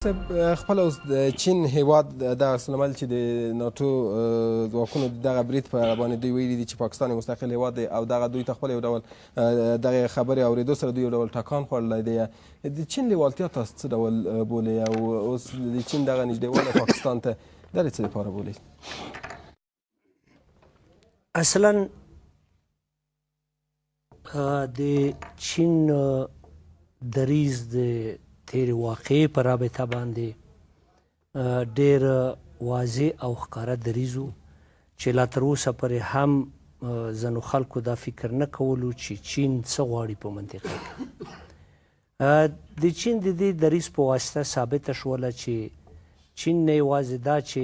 خپل اوس د چین هیواد دغه سلمل چې د ناټو ځواکونو دغه برید په اړه باندې دوی ویلي دي چې پاکستان یو مستقل هیواد دی او دغه دوی ته خپل یو ډول دغه خبرې اورېدو سره دوی یو ډول ټکان خوړلی دی. د چین لیوالتیا تاسو څه ډول بولئ او اوس د چین دغه نږدېوالی پاکستان ته دا د څه لپاره بولئ؟ اصلا د چین دریځ د تیرې واقعې په رابطه باندې ډېر واضح او ښکاره دریځ و چې لا تر اوسه پورې هم ځینو خلکو دا فکر نه کولو چې چین څه غواړي په منطقه کې. د چین د دې دریځ په واسطه ثابته شوله چې چین نه یوازې دا چې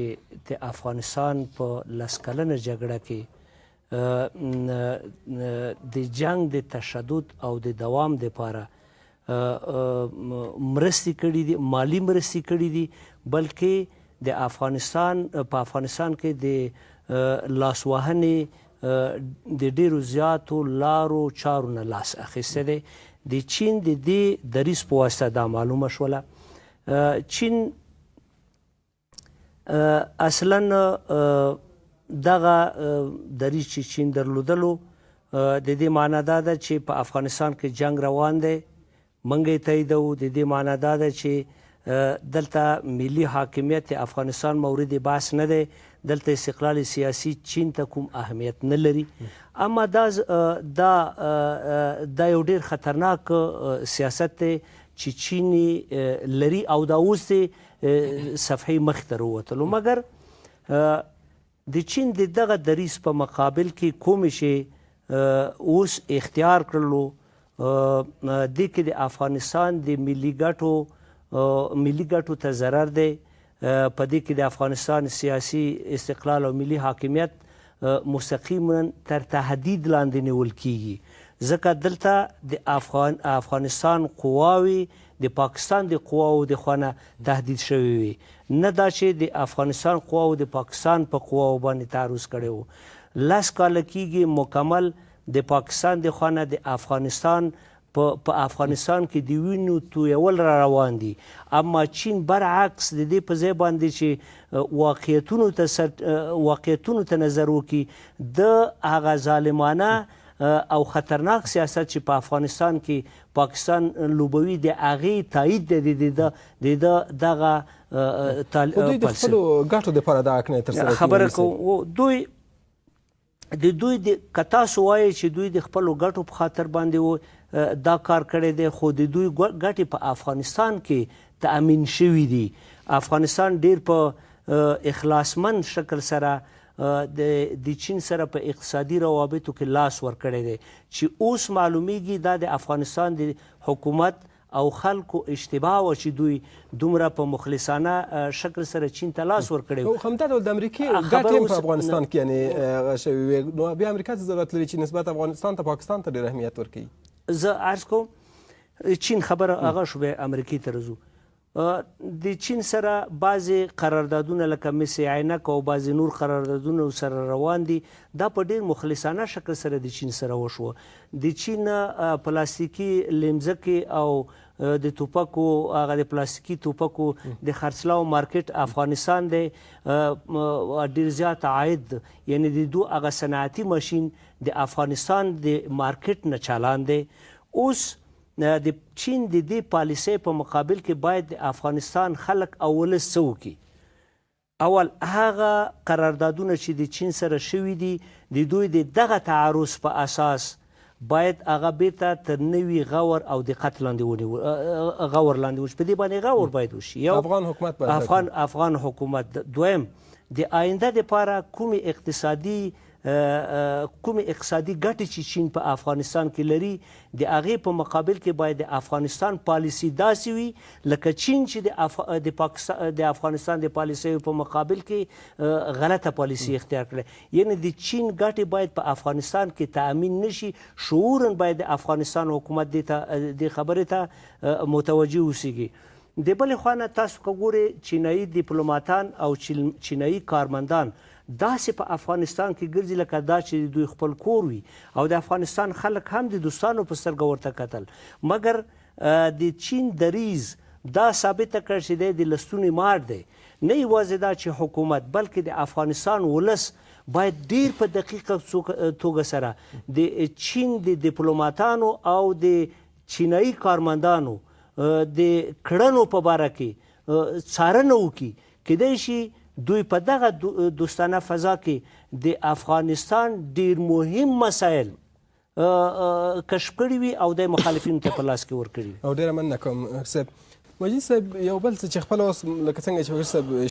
د افغانستان په 10 کلنه جګړه کې د جنگ د تشدد او د دوام دپاره مرستې کړي دي، مالی مرستې کړي دي، بلکې د افغانستان په افغانستان کې د لاسوهنې د ډېرو زیاتو لارو چارو نه لاس اخیستی دی. د چین د دې دریځ په واسطه دا معلومه شوله. چین اصلا دغه دریځ چې چین درلودلو د دې معنا دا ده چې په افغانستان کې جنگ روان دی، منګ یې تاییدوو. د دې معنا دا ده چې دلته ملي حاکمیت افغانستان مورد بحث نه دی، دلته استقلال سیاسي چین ته کوم اهمیت نه لري. اما دا یو ډېر خطرناک سیاست دی چې چین لري او دا اوس د صفحې مخې ته راووتلو. مګر د چین د دغه دریځ په مقابل کې کومې شی اوس اختیار کړلو، دې کې د افغانستان د ملي ګټو ته ضرر دی. په دې کې د افغانستان سیاسي استقلال او ملي حاکمیت مستقیما تر تهدید لاندې نیول کیږي، ځکه دلته د افغانستان قواوې د پاکستان د قواو د خوا نه تهدید شوي وي، نه دا چې د افغانستان قواو د پاکستان په قواو باندې تعرض کړی و. 10 کاله کیږي مکمل د پاکستان د خوا نه د افغانستان په افغانستان کې د وینو تویول را روان دي. اما چین برعکس د دې په ځای باندې چې واقعیتونو ته نظر وکړي، د هغه ظالمانه او خطرناک سیاست چې په افغانستان کې پاکستان لوبوي د هغې تایید دی د دغه دوی د خپلو ګټو دپاره دا کړنې ترسره خبره کوو. دوی که تاسو وایئ چې دوی د خپلو ګټو په خاطر باندې دا کار کړی دی، خو د دوی ګټې په افغانستان کې تأمین شوي دي. افغانستان ډېر په اخلاصمند شکل سره د چین سره په اقتصادي روابطو کې لاس ورکړی دی، چې اوس معلومیږي دا د افغانستان د حکومت او خلکو اشتباه و چې دوی دومره په مخلصانه شکل سره چین ته لاس ورکړی و. همدا ډول د امریکې ګټې هم په افغانستان کې یعنې شوي وې، نو بیا امریکا څه ضرورت لري چې نسبت افغانستان ته پاکستان ته ډېر اهمیت ورکوي؟ زه عرض کوم چین خبره هغه شو، بیا امریکې ته راځو. د چین سره بعضې قراردادونه لکه مس عینک او بعضې نور قراردادونه سره روان دي، دا په ډېر مخلصانه شکل سره د چین سره وشوه. د چین پلاستیکي لیمځکې او د توپکو هغه د پلاستیکي توپکو د خرڅلاو مارکیټ افغانستان دی، ډېر زیات عاید یعنې د دو هغه صنعتي ماشین د افغانستان د مارکیټ نه چالان دی. اوس د چین د دې پالیسۍ په مقابل کې باید د افغانستان خلک او ولس څه وکړي؟ اول هغه قراردادونه چې د چین سره شوي دي د دوی د دغه تعرض په اساس باید هغه بیرته تر نوي غور او دقت لاندې غور لاندې وشي. په دې باندې غور باید وشي. یو افغان حکومت. دویم د آینده دپاره کومې اقتصادي ګټې چې چین په افغانستان کې لري، د هغې په مقابل کې باید د افغانستان پالیسي داسې وي لکه چین چې د افغانستان د پالیسیو په مقابل کې غلطه پالیسي اختیار کړې. یعنې د چین ګټې باید په افغانستان کې تأمین نشي. شعوراً باید د افغانستان حکومت دې خبرې ته متوجه اوسیږي. د بلې خوا نه تاسو که ګورئ چینایي ډیپلوماتان او چینایي کارمندان داسې په افغانستان کې ګرځي لکه دا چې دوی خپل کور وي، او د افغانستان خلک هم د دوستانو په سترګه ورته کتل. مګر د چین دریځ دا ثابته کړ چې دی د لستونې مار دی. نه یوازې دا چې حکومت بلکې د افغانستان ولس باید ډیر په دقیقه توګه سره د چین د ډیپلوماتانو او د چینایي کارمندانو د کړنو په باره کې څارنه وکړي. کیدای شي دوی په دغه دوستانه فضا کې د افغانستان ډیر مهم مسایل کشف کړي وي او د مخالفینو ته په لاس کې ورکړي وي. او ډیره مننه کوم صاحب. مجید صاحب یو بل څه چې خپله اوس لکه څنګه چې فقیر صاحب